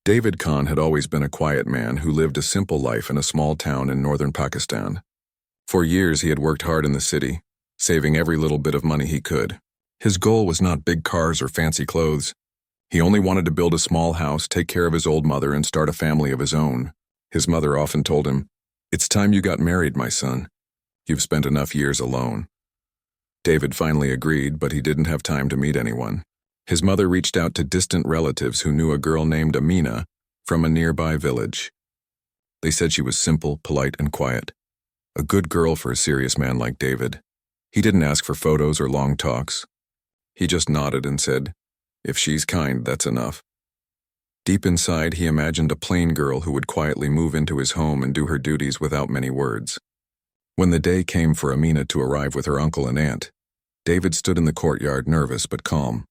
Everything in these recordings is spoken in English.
David Khan had always been a quiet man who lived a simple life in a small town in northern Pakistan. For years he had worked hard in the city, saving every little bit of money he could. His goal was not big cars or fancy clothes. He only wanted to build a small house, take care of his old mother, and start a family of his own. His mother often told him, "It's time you got married, my son. You've spent enough years alone." David finally agreed, but he didn't have time to meet anyone. His mother reached out to distant relatives who knew a girl named Amina from a nearby village. They said she was simple, polite, and quiet. A good girl for a serious man like David. He didn't ask for photos or long talks. He just nodded and said, "If she's kind, that's enough." Deep inside, he imagined a plain girl who would quietly move into his home and do her duties without many words. When the day came for Amina to arrive with her uncle and aunt, David stood in the courtyard, nervous but calm.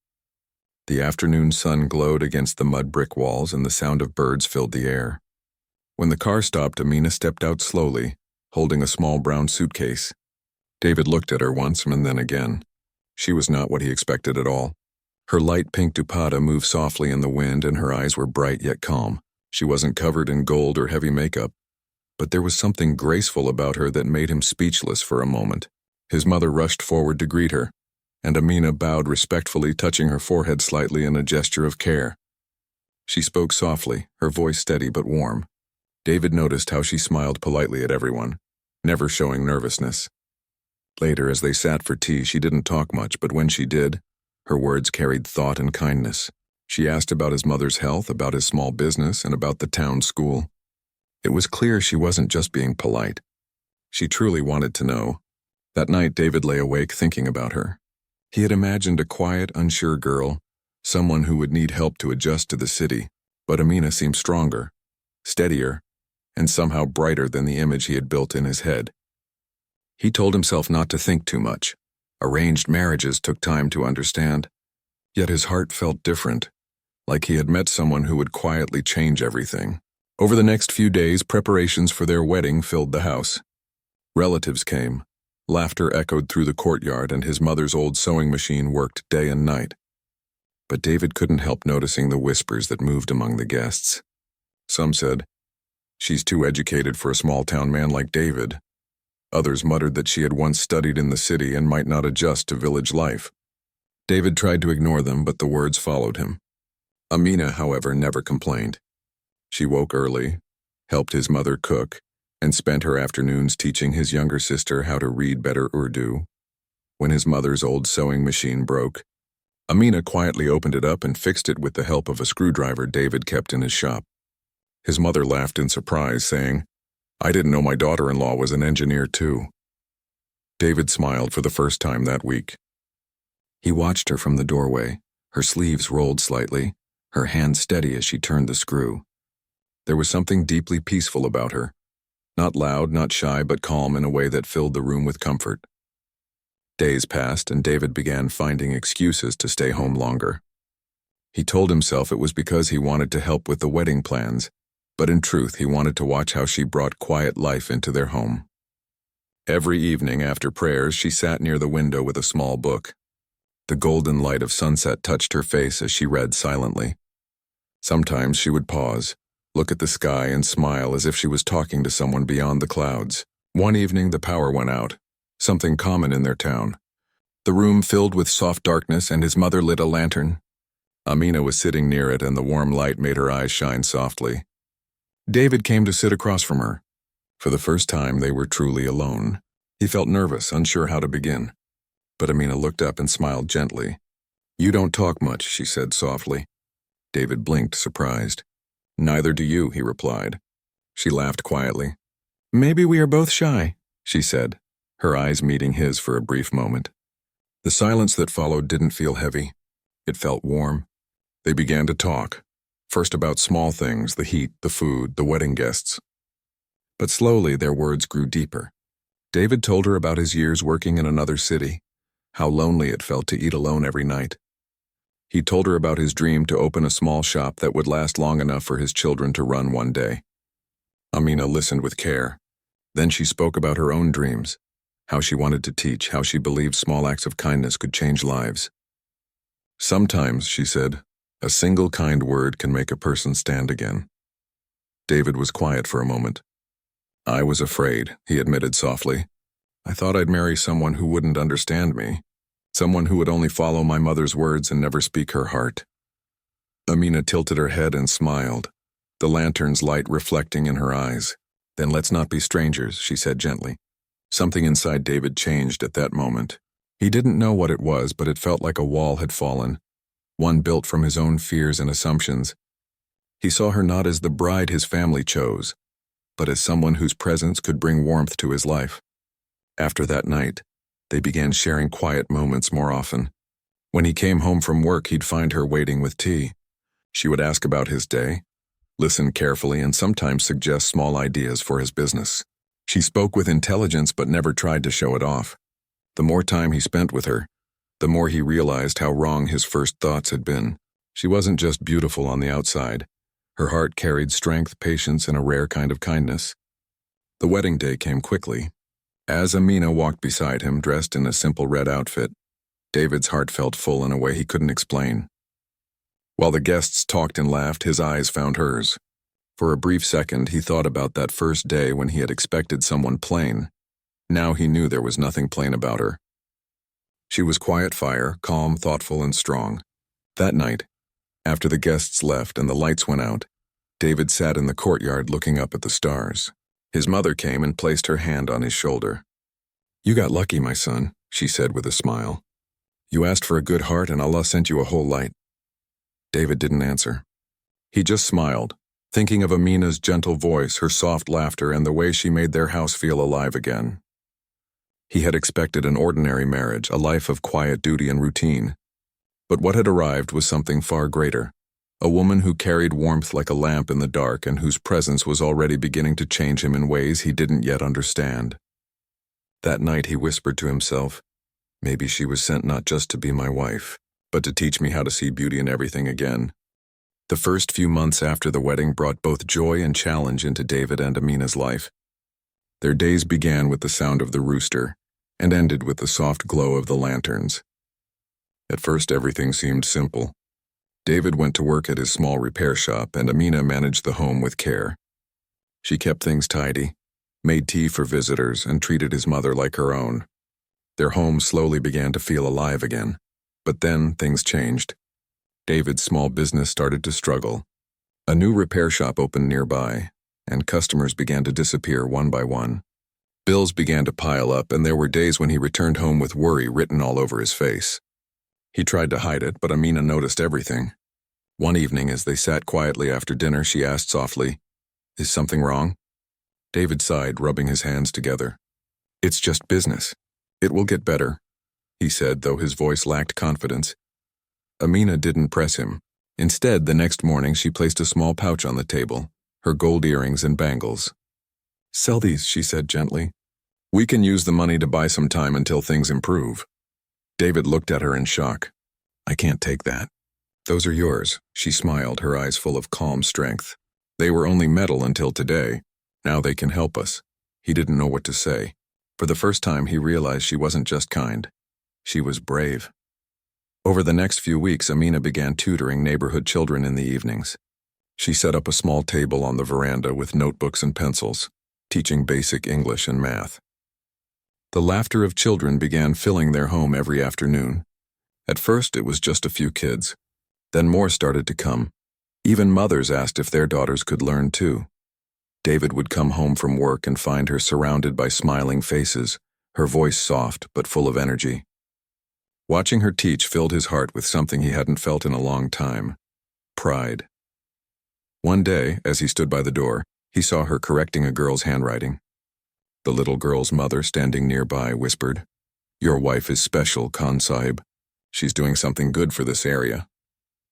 The afternoon sun glowed against the mud brick walls and the sound of birds filled the air. When the car stopped, Amina stepped out slowly, holding a small brown suitcase. David looked at her once and then again. She was not what he expected at all. Her light pink dupatta moved softly in the wind and her eyes were bright yet calm. She wasn't covered in gold or heavy makeup, but there was something graceful about her that made him speechless for a moment. His mother rushed forward to greet her, and Amina bowed respectfully, touching her forehead slightly in a gesture of care. She spoke softly, her voice steady but warm. David noticed how she smiled politely at everyone, never showing nervousness. Later, as they sat for tea, she didn't talk much, but when she did, her words carried thought and kindness. She asked about his mother's health, about his small business, and about the town school. It was clear she wasn't just being polite. She truly wanted to know. That night, David lay awake thinking about her. He had imagined a quiet, unsure girl, someone who would need help to adjust to the city, but Amina seemed stronger, steadier, and somehow brighter than the image he had built in his head. He told himself not to think too much. Arranged marriages took time to understand. Yet his heart felt different, like he had met someone who would quietly change everything. Over the next few days, preparations for their wedding filled the house. Relatives came. Laughter echoed through the courtyard, and his mother's old sewing machine worked day and night. But David couldn't help noticing the whispers that moved among the guests. Some said, "She's too educated for a small-town man like David." Others muttered that she had once studied in the city and might not adjust to village life. David tried to ignore them, but the words followed him. Amina, however, never complained. She woke early, helped his mother cook, and spent her afternoons teaching his younger sister how to read better Urdu. When his mother's old sewing machine broke, Amina quietly opened it up and fixed it with the help of a screwdriver David kept in his shop. His mother laughed in surprise, saying, "I didn't know my daughter-in-law was an engineer too." David smiled for the first time that week. He watched her from the doorway, her sleeves rolled slightly, her hand steady as she turned the screw. There was something deeply peaceful about her. Not loud, not shy, but calm in a way that filled the room with comfort. Days passed, and David began finding excuses to stay home longer. He told himself it was because he wanted to help with the wedding plans, but in truth he wanted to watch how she brought quiet life into their home. Every evening after prayers, she sat near the window with a small book. The golden light of sunset touched her face as she read silently. Sometimes she would pause, look at the sky, and smile as if she was talking to someone beyond the clouds. One evening the power went out, something common in their town. The room filled with soft darkness, and his mother lit a lantern. Amina was sitting near it, and the warm light made her eyes shine softly. David came to sit across from her. For the first time, they were truly alone. He felt nervous, unsure how to begin. But Amina looked up and smiled gently. "You don't talk much," she said softly. David blinked, surprised. "Neither do you," he replied. She laughed quietly. "Maybe we are both shy," she said, her eyes meeting his for a brief moment. The silence that followed didn't feel heavy. It felt warm. They began to talk, first about small things, the heat, the food, the wedding guests. But slowly their words grew deeper. David told her about his years working in another city, how lonely it felt to eat alone every night. He told her about his dream to open a small shop that would last long enough for his children to run one day. Amina listened with care. Then she spoke about her own dreams, how she wanted to teach, how she believed small acts of kindness could change lives. "Sometimes," she said, A single kind word can make a person stand again. David was quiet for a moment. I was afraid, he admitted softly. I thought I'd marry someone who wouldn't understand me, someone who would only follow my mother's words and never speak her heart. Amina tilted her head and smiled, the lantern's light reflecting in her eyes. Then let's not be strangers, she said gently. Something inside David changed at that moment. He didn't know what it was, but it felt like a wall had fallen, one built from his own fears and assumptions. He saw her not as the bride his family chose, but as someone whose presence could bring warmth to his life. After that night, they began sharing quiet moments more often. When he came home from work, he'd find her waiting with tea. She would ask about his day, listen carefully, and sometimes suggest small ideas for his business. She spoke with intelligence but never tried to show it off. The more time he spent with her, the more he realized how wrong his first thoughts had been. She wasn't just beautiful on the outside. Her heart carried strength, patience, and a rare kind of kindness. The wedding day came quickly. As Amina walked beside him, dressed in a simple red outfit, David's heart felt full in a way he couldn't explain. While the guests talked and laughed, his eyes found hers. For a brief second, he thought about that first day when he had expected someone plain. Now he knew there was nothing plain about her. She was quiet fire, calm, thoughtful, and strong. That night, after the guests left and the lights went out, David sat in the courtyard looking up at the stars. His mother came and placed her hand on his shoulder. You got lucky, my son, she said with a smile. You asked for a good heart and Allah sent you a whole light. David didn't answer. He just smiled, thinking of Amina's gentle voice, her soft laughter, and the way she made their house feel alive again. He had expected an ordinary marriage, a life of quiet duty and routine. But what had arrived was something far greater, a woman who carried warmth like a lamp in the dark and whose presence was already beginning to change him in ways he didn't yet understand. That night he whispered to himself, maybe she was sent not just to be my wife, but to teach me how to see beauty in everything again. The first few months after the wedding brought both joy and challenge into David and Amina's life. Their days began with the sound of the rooster and ended with the soft glow of the lanterns. At first everything seemed simple. David went to work at his small repair shop and Amina managed the home with care. She kept things tidy, made tea for visitors, and treated his mother like her own. Their home slowly began to feel alive again. But then things changed. David's small business started to struggle. A new repair shop opened nearby, and customers began to disappear one by one. Bills began to pile up, and there were days when he returned home with worry written all over his face. He tried to hide it, but Amina noticed everything. One evening, as they sat quietly after dinner, she asked softly, "Is something wrong?" David sighed, rubbing his hands together. "It's just business. It will get better," he said, though his voice lacked confidence. Amina didn't press him. Instead, the next morning, she placed a small pouch on the table, her gold earrings and bangles. "Sell these," she said gently. "We can use the money to buy some time until things improve." David looked at her in shock. "I can't take that." "Those are yours," she smiled, her eyes full of calm strength. "They were only metal until today. Now they can help us." He didn't know what to say. For the first time, he realized she wasn't just kind. She was brave. Over the next few weeks, Amina began tutoring neighborhood children in the evenings. She set up a small table on the veranda with notebooks and pencils, teaching basic English and math. The laughter of children began filling their home every afternoon. At first, it was just a few kids. Then more started to come. Even mothers asked if their daughters could learn too. David would come home from work and find her surrounded by smiling faces, her voice soft but full of energy. Watching her teach filled his heart with something he hadn't felt in a long time: pride. One day, as he stood by the door, he saw her correcting a girl's handwriting. The little girl's mother, standing nearby, whispered, "Your wife is special, Khan Sahib. She's doing something good for this area."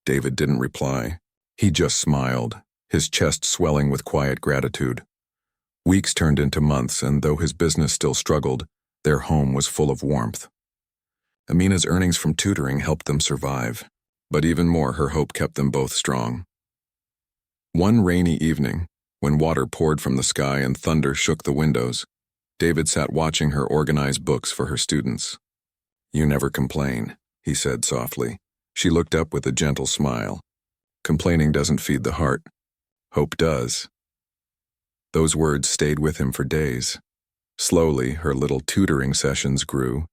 David didn't reply. He just smiled, his chest swelling with quiet gratitude. Weeks turned into months, and though his business still struggled, their home was full of warmth. Amina's earnings from tutoring helped them survive, but even more, her hope kept them both strong. One rainy evening, when water poured from the sky and thunder shook the windows, David sat watching her organize books for her students. "You never complain," he said softly. She looked up with a gentle smile. Complaining doesn't feed the heart. Hope does. Those words stayed with him for days. Slowly, her little tutoring sessions grew.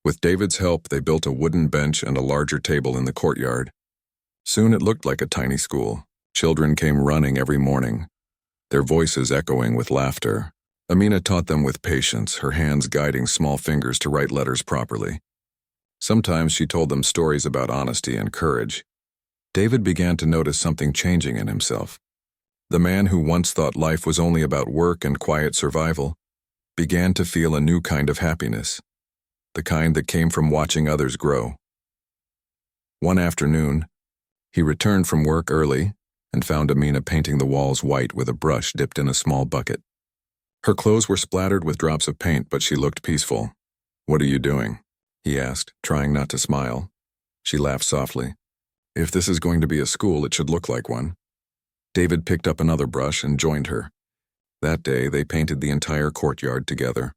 With David's help, they built a wooden bench and a larger table in the courtyard. Soon it looked like a tiny school. Children came running every morning, their voices echoing with laughter. Amina taught them with patience, her hands guiding small fingers to write letters properly. Sometimes she told them stories about honesty and courage. David began to notice something changing in himself. The man who once thought life was only about work and quiet survival began to feel a new kind of happiness, the kind that came from watching others grow. One afternoon, he returned from work early and found Amina painting the walls white with a brush dipped in a small bucket. Her clothes were splattered with drops of paint, but she looked peaceful. "What are you doing?" he asked, trying not to smile. She laughed softly. "If this is going to be a school, it should look like one." David picked up another brush and joined her. That day, they painted the entire courtyard together.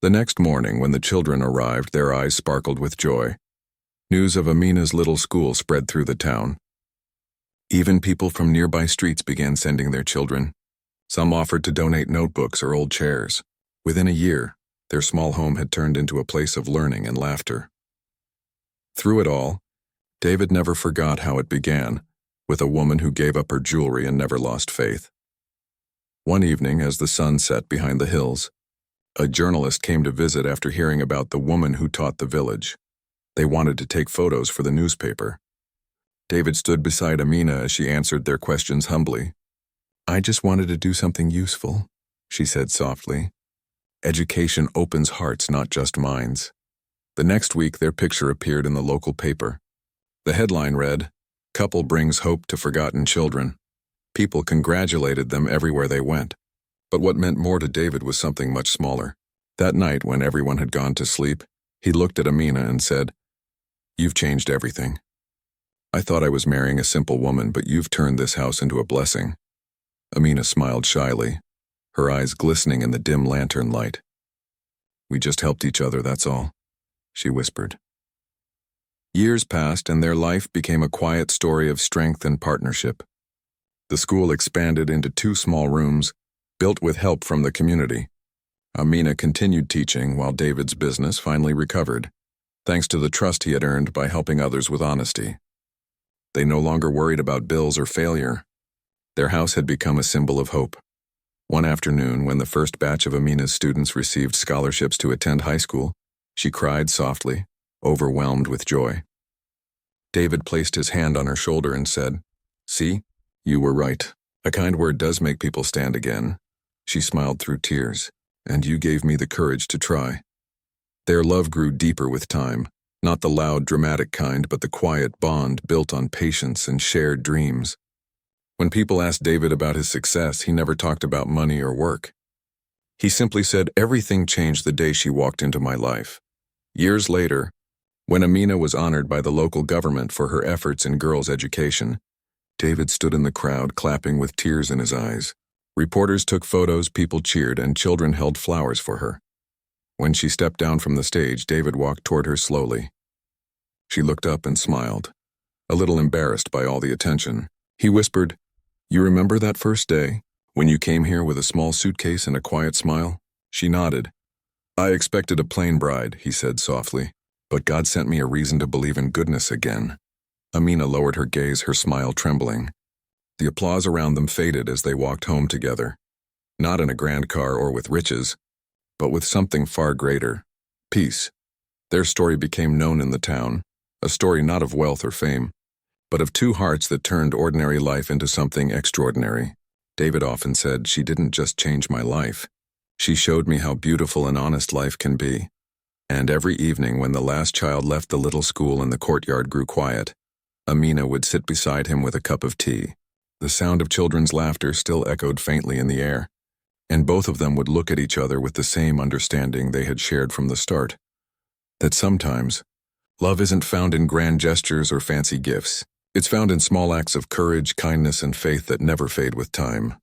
The next morning, when the children arrived, their eyes sparkled with joy. News of Amina's little school spread through the town. Even people from nearby streets began sending their children. Some offered to donate notebooks or old chairs. Within a year, their small home had turned into a place of learning and laughter. Through it all, David never forgot how it began, with a woman who gave up her jewelry and never lost faith. One evening, as the sun set behind the hills, a journalist came to visit after hearing about the woman who taught the village. They wanted to take photos for the newspaper. David stood beside Amina as she answered their questions humbly. "I just wanted to do something useful," she said softly. Education opens hearts, not just minds. The next week, their picture appeared in the local paper. The headline read, "Couple brings hope to forgotten children." People congratulated them everywhere they went. But what meant more to David was something much smaller. That night, when everyone had gone to sleep, he looked at Amina and said, "You've changed everything. I thought I was marrying a simple woman, but you've turned this house into a blessing." Amina smiled shyly, her eyes glistening in the dim lantern light. "We just helped each other, that's all," she whispered. Years passed, and their life became a quiet story of strength and partnership. The school expanded into 2 small rooms, built with help from the community. Amina continued teaching while David's business finally recovered, thanks to the trust he had earned by helping others with honesty. They no longer worried about bills or failure. Their house had become a symbol of hope. One afternoon, when the first batch of Amina's students received scholarships to attend high school, she cried softly, overwhelmed with joy. David placed his hand on her shoulder and said, "See, you were right. A kind word does make people stand again." She smiled through tears, "And you gave me the courage to try." Their love grew deeper with time, not the loud, dramatic kind, but the quiet bond built on patience and shared dreams. When people asked David about his success, he never talked about money or work. He simply said, "Everything changed the day she walked into my life." Years later, when Amina was honored by the local government for her efforts in girls' education, David stood in the crowd clapping with tears in his eyes. Reporters took photos, people cheered, and children held flowers for her. When she stepped down from the stage, David walked toward her slowly. She looked up and smiled, a little embarrassed by all the attention. He whispered, "You remember that first day, when you came here with a small suitcase and a quiet smile?" She nodded. "I expected a plain bride," he said softly, "but God sent me a reason to believe in goodness again." Amina lowered her gaze, her smile trembling. The applause around them faded as they walked home together, not in a grand car or with riches, but with something far greater, peace. Their story became known in the town, a story not of wealth or fame, but of 2 hearts that turned ordinary life into something extraordinary. David often said, "She didn't just change my life. She showed me how beautiful and honest life can be." And every evening when the last child left the little school and the courtyard grew quiet, Amina would sit beside him with a cup of tea. The sound of children's laughter still echoed faintly in the air, and both of them would look at each other with the same understanding they had shared from the start. That sometimes, love isn't found in grand gestures or fancy gifts. It's found in small acts of courage, kindness, and faith that never fade with time.